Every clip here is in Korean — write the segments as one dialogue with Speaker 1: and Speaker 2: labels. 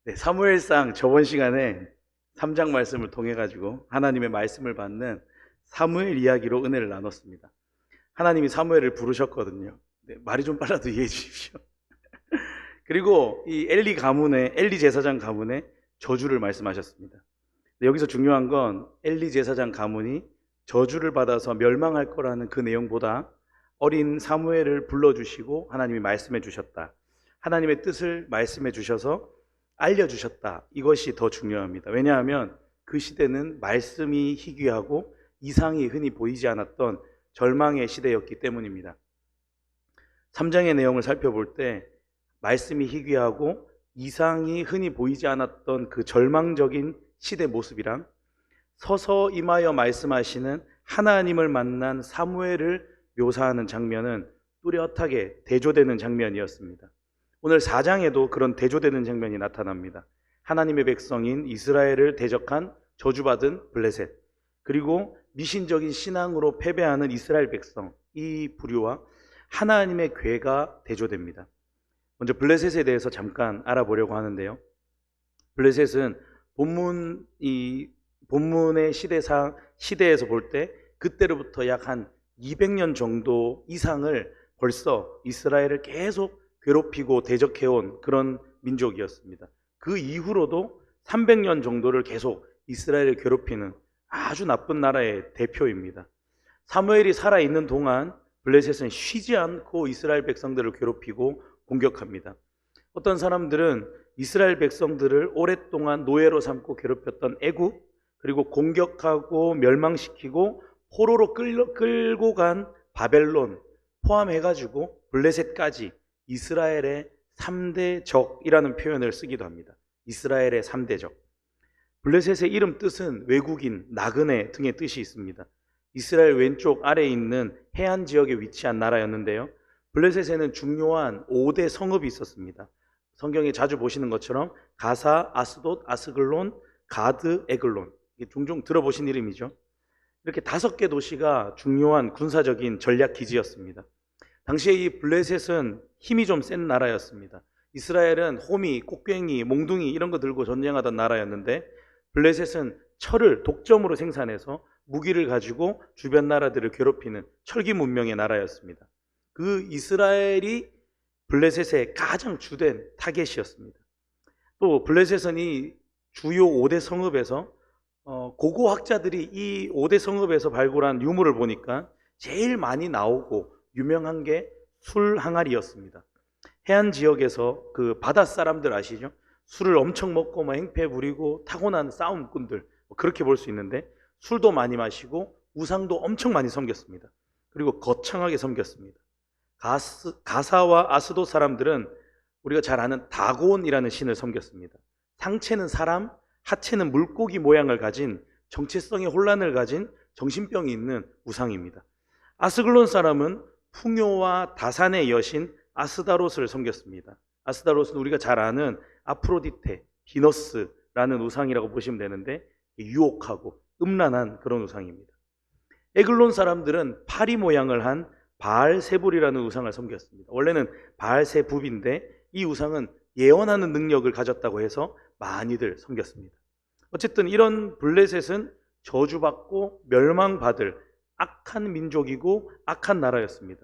Speaker 1: 네, 사무엘상 저번 시간에 3장 말씀을 통해 가지고 하나님의 말씀을 받는 사무엘 이야기로 은혜를 나눴습니다. 하나님이 사무엘을 부르셨거든요. 네, 말이 좀 빨라도 이해해 주십시오. 그리고 이 엘리 제사장 가문에 저주를 말씀하셨습니다. 네, 여기서 중요한 건 엘리 제사장 가문이 저주를 받아서 멸망할 거라는 그 내용보다 어린 사무엘을 불러주시고 하나님이 말씀해 주셨다. 하나님의 뜻을 말씀해 주셔서 알려주셨다. 이것이 더 중요합니다. 왜냐하면 그 시대는 말씀이 희귀하고 이상이 흔히 보이지 않았던 절망의 시대였기 때문입니다. 3장의 내용을 살펴볼 때 말씀이 희귀하고 이상이 흔히 보이지 않았던 그 절망적인 시대 모습이랑 서서 임하여 말씀하시는 하나님을 만난 사무엘을 묘사하는 장면은 뚜렷하게 대조되는 장면이었습니다. 오늘 4장에도 그런 대조되는 장면이 나타납니다. 하나님의 백성인 이스라엘을 대적한 저주받은 블레셋, 그리고 미신적인 신앙으로 패배하는 이스라엘 백성, 이 부류와 하나님의 괴가 대조됩니다. 먼저 블레셋에 대해서 잠깐 알아보려고 하는데요. 블레셋은 본문의 시대에서 볼 때 그때로부터 약 한 200년 정도 이상을 벌써 이스라엘을 계속 괴롭히고 대적해온 그런 민족이었습니다. 그 이후로도 300년 정도를 계속 이스라엘을 괴롭히는 아주 나쁜 나라의 대표입니다. 사무엘이 살아있는 동안 블레셋은 쉬지 않고 이스라엘 백성들을 괴롭히고 공격합니다. 어떤 사람들은 이스라엘 백성들을 오랫동안 노예로 삼고 괴롭혔던 애굽, 그리고 공격하고 멸망시키고 포로로 끌고 간 바벨론 포함해가지고 블레셋까지 이스라엘의 3대 적이라는 표현을 쓰기도 합니다. 이스라엘의 3대 적. 블레셋의 이름 뜻은 외국인, 나그네 등의 뜻이 있습니다. 이스라엘 왼쪽 아래에 있는 해안 지역에 위치한 나라였는데요. 블레셋에는 중요한 5대 성읍이 있었습니다. 성경에 자주 보시는 것처럼 가사, 아스돗, 아스글론, 가드, 에글론. 종종 들어보신 이름이죠. 이렇게 5개 도시가 중요한 군사적인 전략 기지였습니다. 당시에 이 블레셋은 힘이 좀 센 나라였습니다. 이스라엘은 호미, 꽃괭이, 몽둥이 이런 거 들고 전쟁하던 나라였는데 블레셋은 철을 독점으로 생산해서 무기를 가지고 주변 나라들을 괴롭히는 철기 문명의 나라였습니다. 그 이스라엘이 블레셋의 가장 주된 타겟이었습니다. 또 블레셋은 이 주요 5대 성읍에서 고고학자들이 이 5대 성읍에서 발굴한 유물을 보니까 제일 많이 나오고 유명한 게 술 항아리였습니다. 해안 지역에서 그 바다 사람들 아시죠? 술을 엄청 먹고 행패 부리고 타고난 싸움꾼들, 그렇게 볼 수 있는데 술도 많이 마시고 우상도 엄청 많이 섬겼습니다. 그리고 거창하게 섬겼습니다. 가사와 아스도 사람들은 우리가 잘 아는 다곤이라는 신을 섬겼습니다. 상체는 사람, 하체는 물고기 모양을 가진 정체성의 혼란을 가진 정신병이 있는 우상입니다. 아스글론 사람은 풍요와 다산의 여신 아스다롯을 섬겼습니다. 아스다롯은 우리가 잘 아는 아프로디테, 비너스라는 우상이라고 보시면 되는데 유혹하고 음란한 그런 우상입니다. 에글론 사람들은 파리 모양을 한 바알세불이라는 우상을 섬겼습니다. 원래는 바알세붑인데 이 우상은 예언하는 능력을 가졌다고 해서 많이들 섬겼습니다. 어쨌든 이런 블레셋은 저주받고 멸망받을 악한 민족이고 악한 나라였습니다.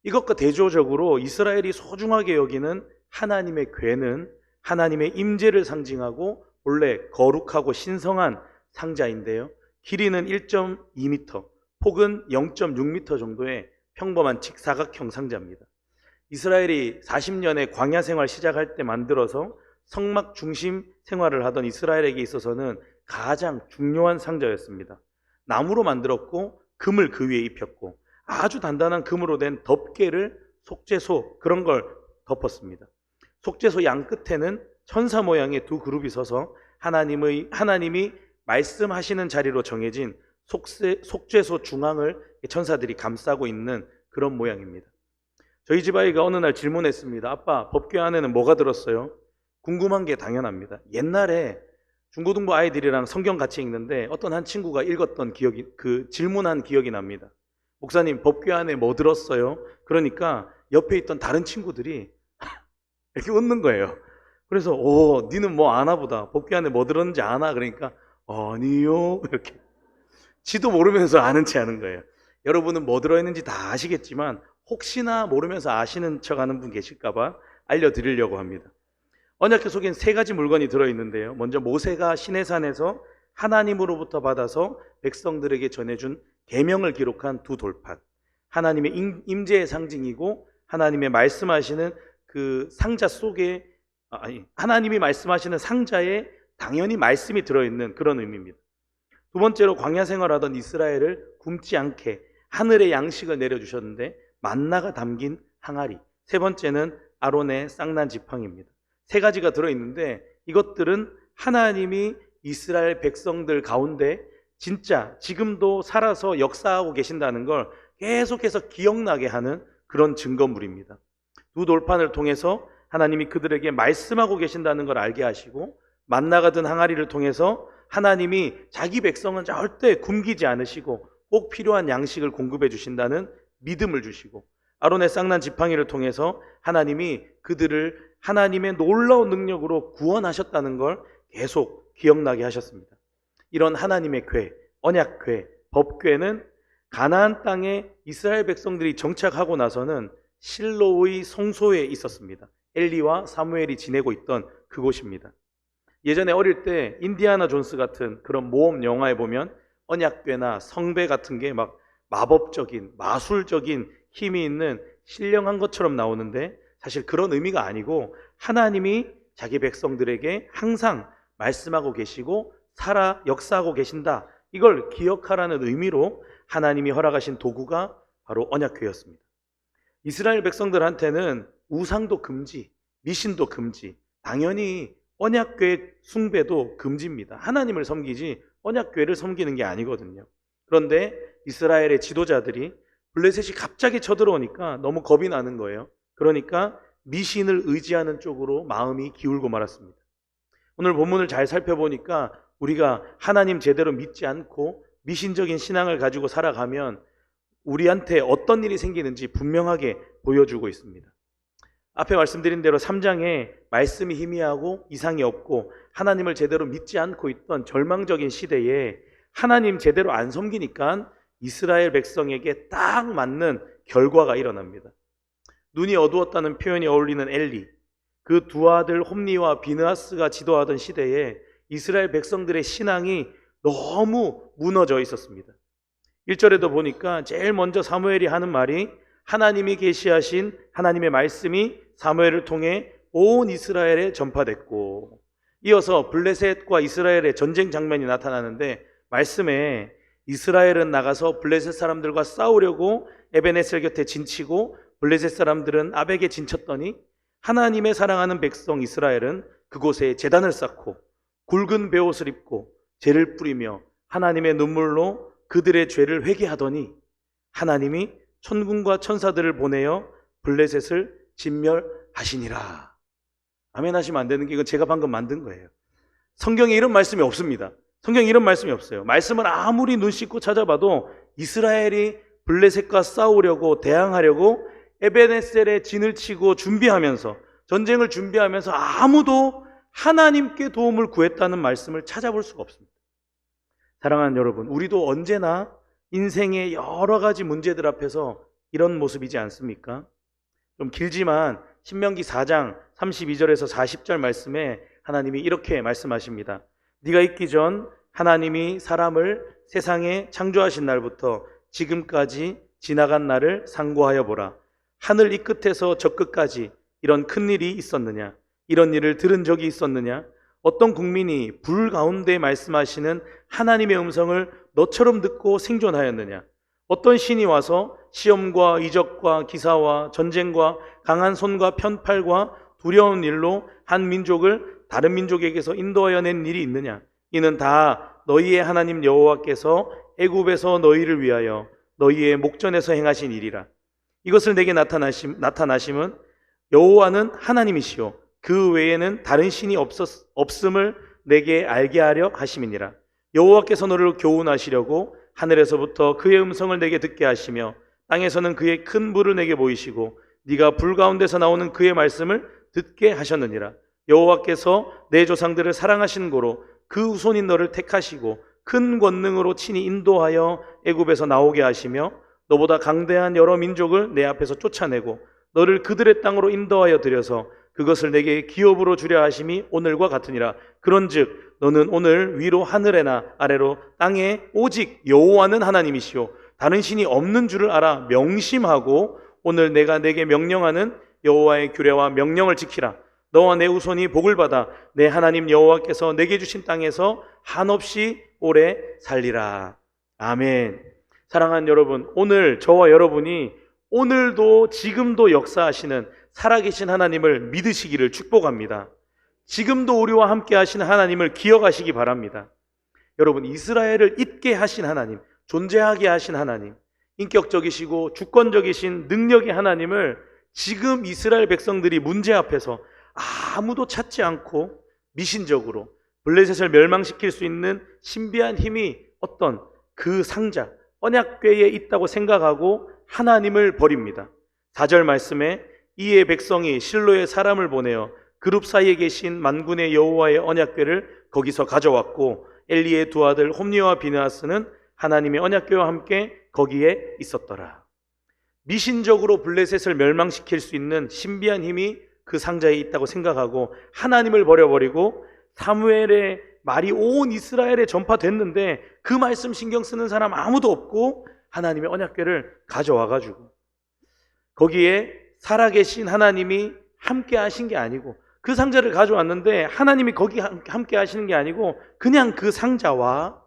Speaker 1: 이것과 대조적으로 이스라엘이 소중하게 여기는 하나님의 궤는 하나님의 임재를 상징하고 본래 거룩하고 신성한 상자인데요. 길이는 1.2m, 폭은 0.6m 정도의 평범한 직사각형 상자입니다. 이스라엘이 40년의 광야 생활 시작할 때 만들어서 성막 중심 생활을 하던 이스라엘에게 있어서는 가장 중요한 상자였습니다. 나무로 만들었고 금을 그 위에 입혔고 아주 단단한 금으로 된 덮개를 속죄소 그런 걸 덮었습니다. 속죄소 양 끝에는 천사 모양의 두 그룹이 서서 하나님이 말씀하시는 자리로 정해진 속죄소 중앙을 천사들이 감싸고 있는 그런 모양입니다. 저희 집 아이가 어느 날 질문했습니다. 아빠, 법궤 안에는 뭐가 들었어요? 궁금한 게 당연합니다. 옛날에 중고등부 아이들이랑 성경 같이 읽는데 어떤 한 친구가 읽었던 질문한 기억이 납니다. 목사님, 법궤 안에 뭐 들었어요? 그러니까 옆에 있던 다른 친구들이 이렇게 웃는 거예요. 그래서 니는 뭐 아나 보다. 법궤 안에 뭐 들었는지 아나? 그러니까 아니요. 이렇게 지도 모르면서 아는 체 하는 거예요. 여러분은 뭐 들어있는지 다 아시겠지만 혹시나 모르면서 아시는 척 하는 분 계실까봐 알려드리려고 합니다. 언약궤 속엔 세 가지 물건이 들어있는데요. 먼저 모세가 시내산에서 하나님으로부터 받아서 백성들에게 전해준 계명을 기록한 두 돌판. 하나님의 임재의 상징이고 하나님의 말씀하시는 그 상자 속에 하나님이 말씀하시는 상자에 당연히 말씀이 들어있는 그런 의미입니다. 두 번째로 광야 생활하던 이스라엘을 굶지 않게 하늘의 양식을 내려주셨는데 만나가 담긴 항아리. 세 번째는 아론의 쌍난 지팡이입니다. 세 가지가 들어있는데 이것들은 하나님이 이스라엘 백성들 가운데 진짜 지금도 살아서 역사하고 계신다는 걸 계속해서 기억나게 하는 그런 증거물입니다. 두 돌판을 통해서 하나님이 그들에게 말씀하고 계신다는 걸 알게 하시고 만나가 든 항아리를 통해서 하나님이 자기 백성은 절대 굶기지 않으시고 꼭 필요한 양식을 공급해 주신다는 믿음을 주시고 아론의 쌍난 지팡이를 통해서 하나님이 그들을 하나님의 놀라운 능력으로 구원하셨다는 걸 계속 기억나게 하셨습니다. 이런 하나님의 궤, 언약궤, 법궤는 가나안 땅에 이스라엘 백성들이 정착하고 나서는 실로의 성소에 있었습니다. 엘리와 사무엘이 지내고 있던 그곳입니다. 예전에 어릴 때 인디아나 존스 같은 그런 모험 영화에 보면 언약궤나 성배 같은 게 막 마법적인, 마술적인 힘이 있는 신령한 것처럼 나오는데 사실 그런 의미가 아니고 하나님이 자기 백성들에게 항상 말씀하고 계시고 살아 역사하고 계신다. 이걸 기억하라는 의미로 하나님이 허락하신 도구가 바로 언약궤였습니다. 이스라엘 백성들한테는 우상도 금지, 미신도 금지, 당연히 언약궤 숭배도 금지입니다. 하나님을 섬기지 언약궤를 섬기는 게 아니거든요. 그런데 이스라엘의 지도자들이 블레셋이 갑자기 쳐들어오니까 너무 겁이 나는 거예요. 그러니까 미신을 의지하는 쪽으로 마음이 기울고 말았습니다. 오늘 본문을 잘 살펴보니까 우리가 하나님 제대로 믿지 않고 미신적인 신앙을 가지고 살아가면 우리한테 어떤 일이 생기는지 분명하게 보여주고 있습니다. 앞에 말씀드린 대로 3장에 말씀이 희미하고 이상이 없고 하나님을 제대로 믿지 않고 있던 절망적인 시대에 하나님 제대로 안 섬기니까 이스라엘 백성에게 딱 맞는 결과가 일어납니다. 눈이 어두웠다는 표현이 어울리는 엘리, 그 두 아들 홈니와 비느하스가 지도하던 시대에 이스라엘 백성들의 신앙이 너무 무너져 있었습니다. 1절에도 보니까 제일 먼저 사무엘이 하는 말이 하나님이 계시하신 하나님의 말씀이 사무엘을 통해 온 이스라엘에 전파됐고, 이어서 블레셋과 이스라엘의 전쟁 장면이 나타나는데 말씀에 이스라엘은 나가서 블레셋 사람들과 싸우려고 에베네셀 곁에 진치고 블레셋 사람들은 아벡에 진쳤더니 하나님의 사랑하는 백성 이스라엘은 그곳에 제단을 쌓고 굵은 베옷을 입고 죄를 뿌리며 하나님의 눈물로 그들의 죄를 회개하더니 하나님이 천군과 천사들을 보내어 블레셋을 진멸하시니라. 아멘 하시면 안 되는 게 이건 제가 방금 만든 거예요. 성경에 이런 말씀이 없습니다. 성경에 이런 말씀이 없어요. 말씀을 아무리 눈 씻고 찾아봐도 이스라엘이 블레셋과 싸우려고 대항하려고 에베네셀에 진을 치고 준비하면서 전쟁을 준비하면서 아무도 하나님께 도움을 구했다는 말씀을 찾아볼 수가 없습니다. 사랑하는 여러분, 우리도 언제나 인생의 여러 가지 문제들 앞에서 이런 모습이지 않습니까? 좀 길지만 신명기 4장 32절에서 40절 말씀에 하나님이 이렇게 말씀하십니다. 네가 있기 전 하나님이 사람을 세상에 창조하신 날부터 지금까지 지나간 날을 상고하여 보라. 하늘 이 끝에서 저 끝까지 이런 큰 일이 있었느냐? 이런 일을 들은 적이 있었느냐? 어떤 국민이 불 가운데 말씀하시는 하나님의 음성을 너처럼 듣고 생존하였느냐? 어떤 신이 와서 시험과 이적과 기사와 전쟁과 강한 손과 편팔과 두려운 일로 한 민족을 다른 민족에게서 인도하여 낸 일이 있느냐? 이는 다 너희의 하나님 여호와께서 애굽에서 너희를 위하여 너희의 목전에서 행하신 일이라. 이것을 내게 나타나심은 여호와는 하나님이시요 그 외에는 다른 신이 없음을 내게 알게 하려 하심이니라. 여호와께서 너를 교훈하시려고 하늘에서부터 그의 음성을 내게 듣게 하시며 땅에서는 그의 큰 불을 내게 보이시고 네가 불 가운데서 나오는 그의 말씀을 듣게 하셨느니라. 여호와께서 내 조상들을 사랑하신 고로 그 후손인 너를 택하시고 큰 권능으로 친히 인도하여 애굽에서 나오게 하시며 너보다 강대한 여러 민족을 내 앞에서 쫓아내고 너를 그들의 땅으로 인도하여 들여서 그것을 내게 기업으로 주려 하심이 오늘과 같으니라. 그런즉 너는 오늘 위로 하늘에나 아래로 땅에 오직 여호와는 하나님이시요 다른 신이 없는 줄을 알아 명심하고 오늘 내가 내게 명령하는 여호와의 규례와 명령을 지키라. 너와 내 후손이 복을 받아 내 하나님 여호와께서 내게 주신 땅에서 한없이 오래 살리라. 아멘. 사랑하는 여러분, 오늘 저와 여러분이 오늘도 지금도 역사하시는 살아계신 하나님을 믿으시기를 축복합니다. 지금도 우리와 함께 하시는 하나님을 기억하시기 바랍니다. 여러분, 이스라엘을 있게 하신 하나님, 존재하게 하신 하나님, 인격적이시고 주권적이신 능력의 하나님을 지금 이스라엘 백성들이 문제 앞에서 아무도 찾지 않고 미신적으로 블레셋을 멸망시킬 수 있는 신비한 힘이 어떤 그 상자 언약궤에 있다고 생각하고 하나님을 버립니다. 4절 말씀에 이에 백성이 실로에 사람을 보내어 그룹 사이에 계신 만군의 여호와의 언약궤를 거기서 가져왔고 엘리의 두 아들 홈니와 비느하스는 하나님의 언약궤와 함께 거기에 있었더라. 미신적으로 블레셋을 멸망시킬 수 있는 신비한 힘이 그 상자에 있다고 생각하고 하나님을 버려버리고 사무엘의 말이 온 이스라엘에 전파됐는데 그 말씀 신경 쓰는 사람 아무도 없고 하나님의 언약궤를 가져와가지고 거기에 살아계신 하나님이 함께 하신 게 아니고 그 상자를 가져왔는데 하나님이 거기 함께 하시는 게 아니고 그냥 그 상자와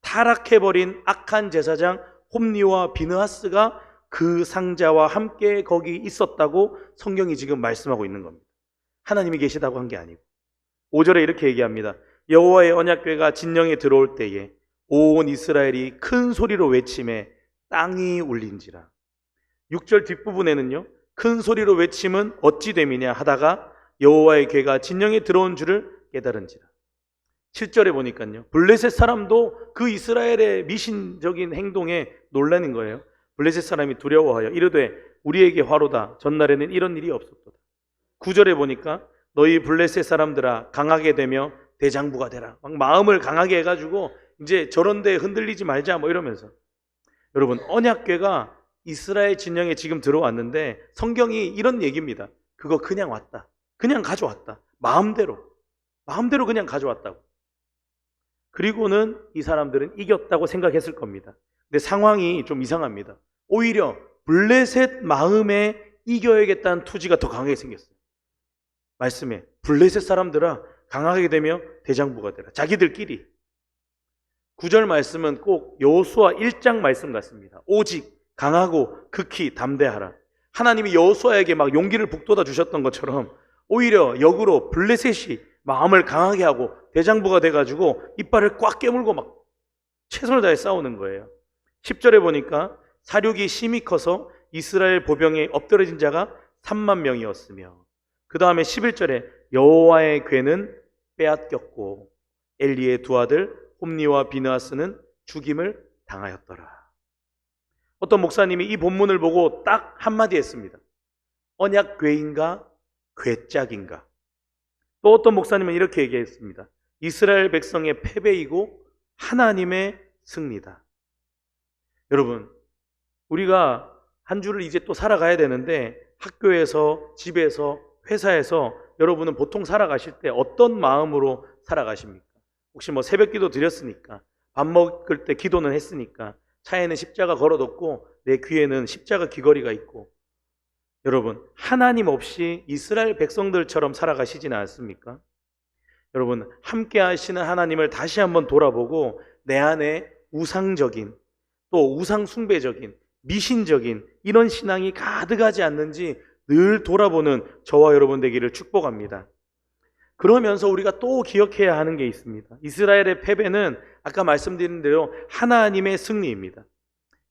Speaker 1: 타락해버린 악한 제사장 홈니와 비느하스가 그 상자와 함께 거기 있었다고 성경이 지금 말씀하고 있는 겁니다. 하나님이 계시다고 한 게 아니고 5절에 이렇게 얘기합니다. 여호와의 언약궤가 진영에 들어올 때에 온 이스라엘이 큰 소리로 외침에 땅이 울린지라. 6절 뒷부분에는요, 큰 소리로 외침은 어찌 됨이냐 하다가 여호와의 궤가 진영에 들어온 줄을 깨달은지라. 7절에 보니까요, 블레셋 사람도 그 이스라엘의 미신적인 행동에 놀라는 거예요. 블레셋 사람이 두려워하여 이르되 우리에게 화로다. 전날에는 이런 일이 없었도다. 9절에 보니까 너희 블레셋 사람들아 강하게 되며 대장부가 되라. 막 마음을 강하게 해가지고 이제 저런 데 흔들리지 말자 뭐 이러면서. 여러분, 언약궤가 이스라엘 진영에 지금 들어왔는데 성경이 이런 얘기입니다. 그거 그냥 왔다. 그냥 가져왔다. 마음대로 그냥 가져왔다고. 그리고는 이 사람들은 이겼다고 생각했을 겁니다. 근데 상황이 좀 이상합니다. 오히려 블레셋 마음에 이겨야겠다는 투지가 더 강하게 생겼어요. 말씀에 블레셋 사람들아 강하게 되며 대장부가 되라. 자기들끼리. 9절 말씀은 꼭 여호수아 1장 말씀 같습니다. 오직 강하고 극히 담대하라. 하나님이 여호수아에게 막 용기를 북돋아 주셨던 것처럼 오히려 역으로 블레셋이 마음을 강하게 하고 대장부가 돼가지고 이빨을 꽉 깨물고 막 최선을 다해 싸우는 거예요. 10절에 보니까 사륙이 심히 커서 이스라엘 보병에 엎드러진 자가 3만 명이었으며 그 다음에 11절에 여호와의 궤는 빼앗겼고 엘리의 두 아들 홈니와 비느하스는 죽임을 당하였더라. 어떤 목사님이 이 본문을 보고 딱 한마디 했습니다. 언약궤인가 궤짝인가. 또 어떤 목사님은 이렇게 얘기했습니다. 이스라엘 백성의 패배이고 하나님의 승리다. 여러분, 우리가 한 주를 이제 또 살아가야 되는데 학교에서, 집에서, 회사에서 여러분은 보통 살아가실 때 어떤 마음으로 살아가십니까? 혹시 뭐 새벽기도 드렸으니까, 밥 먹을 때 기도는 했으니까, 차에는 십자가 걸어뒀고 내 귀에는 십자가 귀걸이가 있고. 여러분, 하나님 없이 이스라엘 백성들처럼 살아가시지는 않습니까? 여러분, 함께 하시는 하나님을 다시 한번 돌아보고 내 안에 우상적인, 또 우상 숭배적인, 미신적인 이런 신앙이 가득하지 않는지 늘 돌아보는 저와 여러분 되기를 축복합니다. 그러면서 우리가 또 기억해야 하는 게 있습니다. 이스라엘의 패배는 아까 말씀드린 대로 하나님의 승리입니다.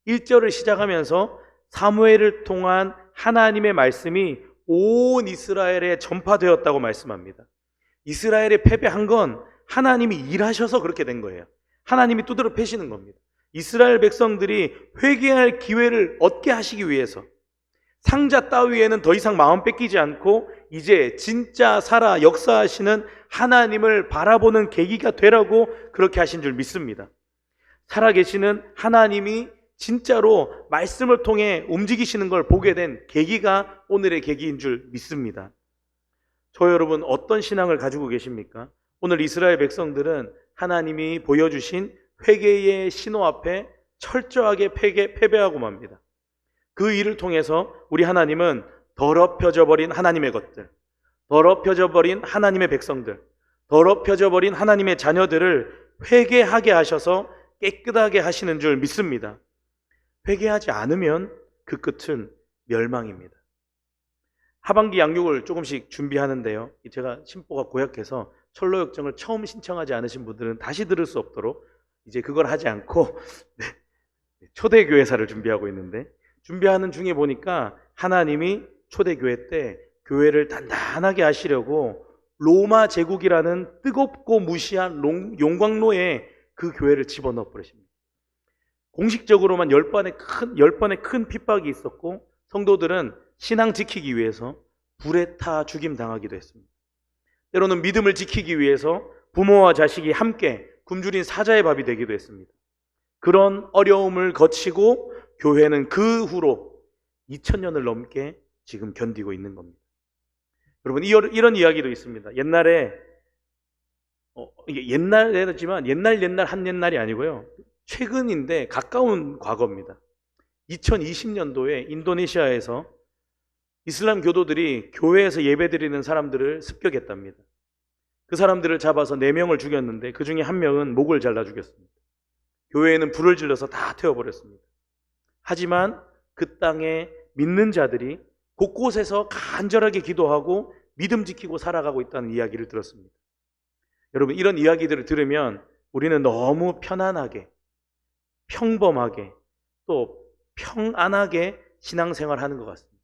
Speaker 1: 1절을 시작하면서 사무엘을 통한 하나님의 말씀이 온 이스라엘에 전파되었다고 말씀합니다. 이스라엘의 패배한 건 하나님이 일하셔서 그렇게 된 거예요. 하나님이 두드러 패시는 겁니다. 이스라엘 백성들이 회개할 기회를 얻게 하시기 위해서 상자 따위에는 더 이상 마음 뺏기지 않고 이제 진짜 살아 역사하시는 하나님을 바라보는 계기가 되라고 그렇게 하신 줄 믿습니다. 살아계시는 하나님이 진짜로 말씀을 통해 움직이시는 걸 보게 된 계기가 오늘의 계기인 줄 믿습니다. 저 여러분 어떤 신앙을 가지고 계십니까? 오늘 이스라엘 백성들은 하나님이 보여주신 회개의 신호 앞에 철저하게 패배하고 맙니다. 그 일을 통해서 우리 하나님은 더럽혀져 버린 하나님의 것들, 더럽혀져 버린 하나님의 백성들, 더럽혀져 버린 하나님의 자녀들을 회개하게 하셔서 깨끗하게 하시는 줄 믿습니다. 회개하지 않으면 그 끝은 멸망입니다. 하반기 양육을 조금씩 준비하는데요. 제가 심보가 고약해서 철로역정을 처음 신청하지 않으신 분들은 다시 들을 수 없도록 이제 그걸 하지 않고 초대교회사를 준비하고 있는데, 준비하는 중에 보니까 하나님이 초대교회 때 교회를 단단하게 하시려고 로마 제국이라는 뜨겁고 무시한 용광로에 그 교회를 집어넣어 버리십니다. 공식적으로만 10번의 큰 핍박이 있었고, 성도들은 신앙 지키기 위해서 불에 타 죽임 당하기도 했습니다. 때로는 믿음을 지키기 위해서 부모와 자식이 함께 굶주린 사자의 밥이 되기도 했습니다. 그런 어려움을 거치고 교회는 그 후로 2000년을 넘게 지금 견디고 있는 겁니다. 여러분, 이런 이야기도 있습니다. 이게 옛날이지만 옛날 한 옛날이 아니고요. 최근인데 가까운 과거입니다. 2020년도에 인도네시아에서 이슬람 교도들이 교회에서 예배드리는 사람들을 습격했답니다. 그 사람들을 잡아서 4명을 죽였는데 그 중에 1명은 목을 잘라 죽였습니다. 교회에는 불을 질러서 다 태워버렸습니다. 하지만 그 땅에 믿는 자들이 곳곳에서 간절하게 기도하고 믿음 지키고 살아가고 있다는 이야기를 들었습니다. 여러분, 이런 이야기들을 들으면 우리는 너무 편안하게, 평범하게, 또 평안하게 신앙생활하는 것 같습니다.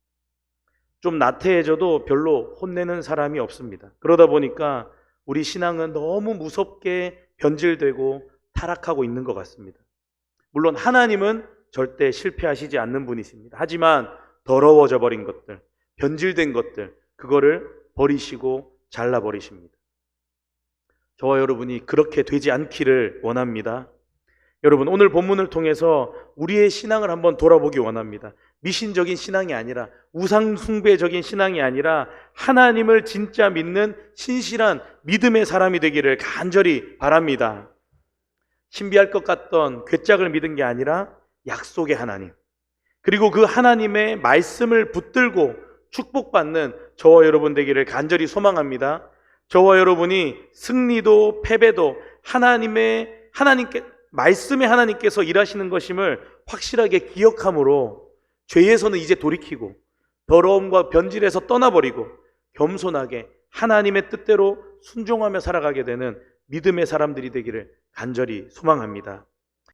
Speaker 1: 좀 나태해져도 별로 혼내는 사람이 없습니다. 그러다 보니까 우리 신앙은 너무 무섭게 변질되고 타락하고 있는 것 같습니다. 물론 하나님은 절대 실패하시지 않는 분이십니다. 하지만 더러워져 버린 것들, 변질된 것들, 그거를 버리시고 잘라버리십니다. 저와 여러분이 그렇게 되지 않기를 원합니다. 여러분, 오늘 본문을 통해서 우리의 신앙을 한번 돌아보기 원합니다. 미신적인 신앙이 아니라, 우상 숭배적인 신앙이 아니라 하나님을 진짜 믿는 신실한 믿음의 사람이 되기를 간절히 바랍니다. 신비할 것 같던 괴짝을 믿은 게 아니라 약속의 하나님, 그리고 그 하나님의 말씀을 붙들고 축복받는 저와 여러분 되기를 간절히 소망합니다. 저와 여러분이 승리도 패배도 말씀의 하나님께서 일하시는 것임을 확실하게 기억함으로 죄에서는 이제 돌이키고 더러움과 변질에서 떠나버리고 겸손하게 하나님의 뜻대로 순종하며 살아가게 되는 믿음의 사람들이 되기를 간절히 소망합니다.